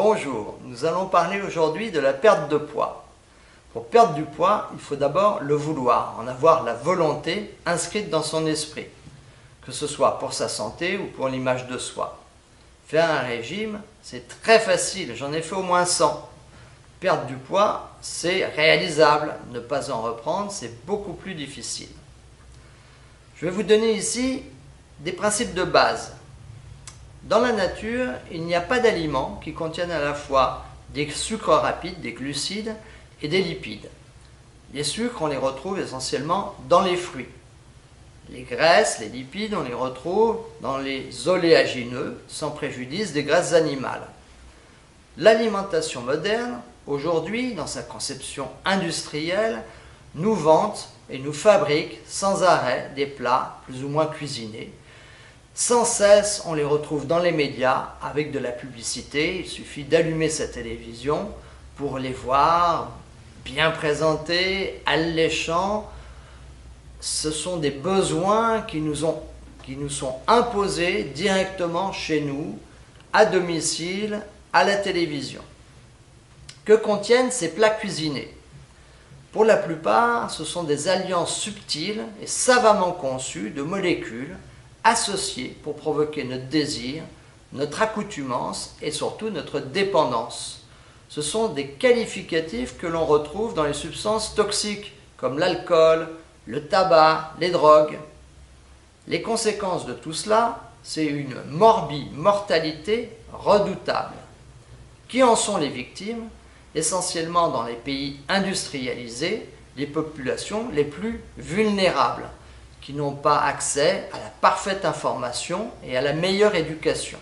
Bonjour, nous allons parler aujourd'hui de la perte de poids. Pour perdre du poids, il faut d'abord le vouloir, en avoir la volonté inscrite dans son esprit, que ce soit pour sa santé ou pour l'image de soi. Faire un régime, c'est très facile, j'en ai fait au moins 100. Perdre du poids, c'est réalisable, ne pas en reprendre, c'est beaucoup plus difficile. Je vais vous donner ici des principes de base. Dans la nature, il n'y a pas d'aliments qui contiennent à la fois des sucres rapides, des glucides et des lipides. Les sucres, on les retrouve essentiellement dans les fruits. Les graisses, les lipides, on les retrouve dans les oléagineux, sans préjudice des graisses animales. L'alimentation moderne, aujourd'hui, dans sa conception industrielle, nous vante et nous fabrique sans arrêt des plats plus ou moins cuisinés. Sans cesse, on les retrouve dans les médias avec de la publicité. Il suffit d'allumer sa télévision pour les voir bien présentés, alléchants. Ce sont des besoins qui nous sont imposés directement chez nous, à domicile, à la télévision. Que contiennent ces plats cuisinés? Pour la plupart, ce sont des alliances subtiles et savamment conçues de molécules associées pour provoquer notre désir, notre accoutumance et surtout notre dépendance. Ce sont des qualificatifs que l'on retrouve dans les substances toxiques comme l'alcool, le tabac, les drogues. Les conséquences de tout cela, c'est une mortalité redoutable. Qui en sont les victimes? Essentiellement dans les pays industrialisés, les populations les plus vulnérables, qui n'ont pas accès à la parfaite information et à la meilleure éducation.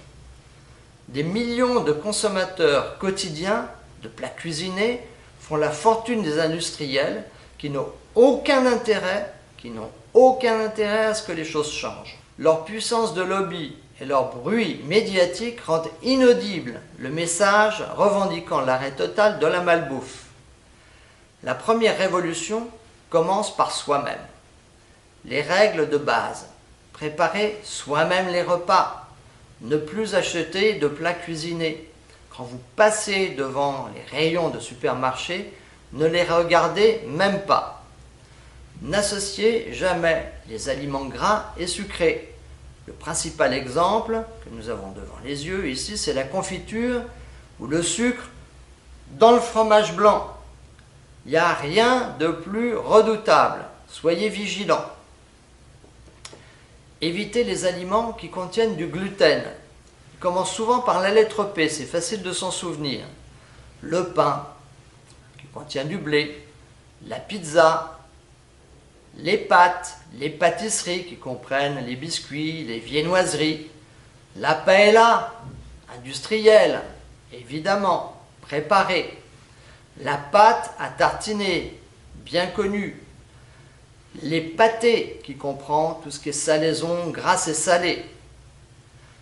Des millions de consommateurs quotidiens de plats cuisinés font la fortune des industriels qui n'ont aucun intérêt à ce que les choses changent. Leur puissance de lobby et leur bruit médiatique rendent inaudible le message revendiquant l'arrêt total de la malbouffe. La première révolution commence par soi-même. Les règles de base: préparer soi-même les repas, ne plus acheter de plats cuisinés. Quand vous passez devant les rayons de supermarché, ne les regardez même pas. N'associez jamais les aliments gras et sucrés. Le principal exemple que nous avons devant les yeux ici, c'est la confiture ou le sucre dans le fromage blanc. Il n'y a rien de plus redoutable. Soyez vigilants. Évitez les aliments qui contiennent du gluten. Il commence souvent par la lettre P, c'est facile de s'en souvenir. Le pain, qui contient du blé, la pizza, les pâtes, les pâtisseries qui comprennent les biscuits, les viennoiseries, la paella industrielle, évidemment, préparée, la pâte à tartiner, bien connue, les pâtés qui comprend tout ce qui est salaison, grasse et salée,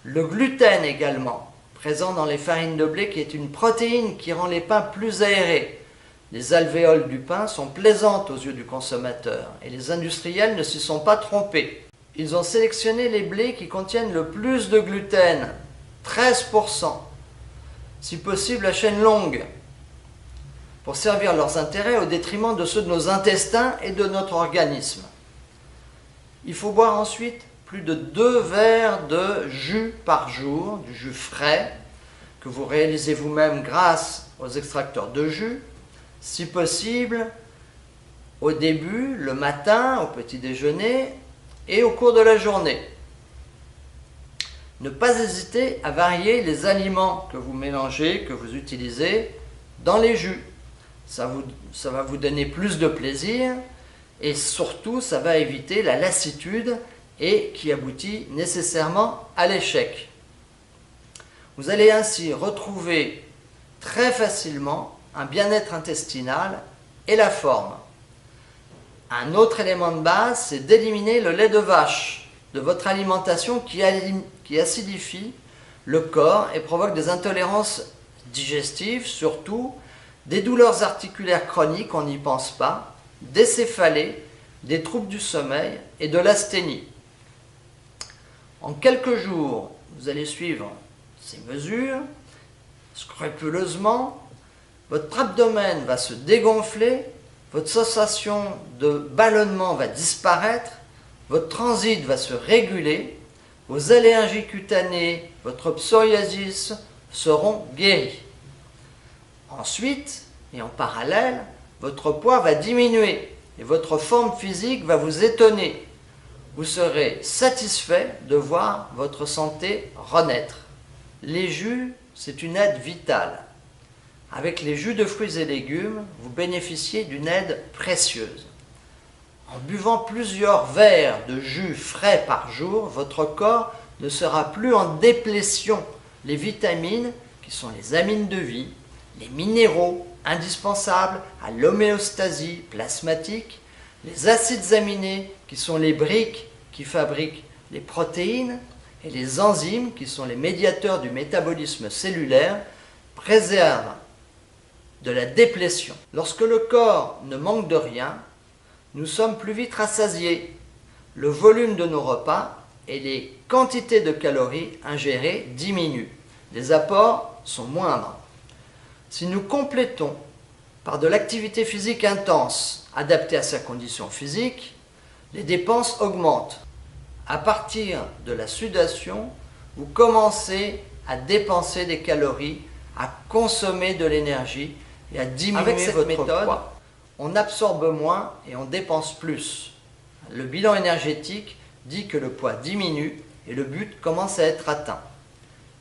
le gluten également, présent dans les farines de blé qui est une protéine qui rend les pains plus aérés. Les alvéoles du pain sont plaisantes aux yeux du consommateur et les industriels ne s'y sont pas trompés. Ils ont sélectionné les blés qui contiennent le plus de gluten, 13%, si possible à chaîne longue, pour servir leurs intérêts au détriment de ceux de nos intestins et de notre organisme. Il faut boire ensuite plus de 2 verres de jus par jour, du jus frais, que vous réalisez vous-même grâce aux extracteurs de jus, si possible au début, le matin, au petit déjeuner et au cours de la journée. Ne pas hésiter à varier les aliments que vous mélangez, que vous utilisez dans les jus. Ça va vous donner plus de plaisir et surtout ça va éviter la lassitude et qui aboutit nécessairement à l'échec. Vous allez ainsi retrouver très facilement un bien-être intestinal et la forme. Un autre élément de base, c'est d'éliminer le lait de vache de votre alimentation qui acidifie le corps et provoque des intolérances digestives, surtout des douleurs articulaires chroniques, on n'y pense pas, des céphalées, des troubles du sommeil et de l'asthénie. En quelques jours, vous allez suivre ces mesures scrupuleusement, votre abdomen va se dégonfler, votre sensation de ballonnement va disparaître, votre transit va se réguler, vos allergies cutanées, votre psoriasis seront guéris. Ensuite, et en parallèle, votre poids va diminuer et votre forme physique va vous étonner. Vous serez satisfait de voir votre santé renaître. Les jus, c'est une aide vitale. Avec les jus de fruits et légumes, vous bénéficiez d'une aide précieuse. En buvant plusieurs verres de jus frais par jour, votre corps ne sera plus en déplétion. Les vitamines, qui sont les amines de vie, les minéraux indispensables à l'homéostasie plasmatique, les acides aminés, qui sont les briques qui fabriquent les protéines, et les enzymes, qui sont les médiateurs du métabolisme cellulaire, préservent de la déplétion. Lorsque le corps ne manque de rien, nous sommes plus vite rassasiés. Le volume de nos repas et les quantités de calories ingérées diminuent. Les apports sont moindres. Si nous complétons par de l'activité physique intense adaptée à sa condition physique, les dépenses augmentent. À partir de la sudation, vous commencez à dépenser des calories, à consommer de l'énergie et à diminuer votre poids. On absorbe moins et on dépense plus. Le bilan énergétique dit que le poids diminue et le but commence à être atteint.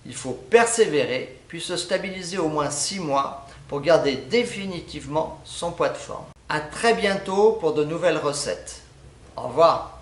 Il faut persévérer puis se stabiliser au moins 6 mois pour garder définitivement son poids de forme. À très bientôt pour de nouvelles recettes. Au revoir.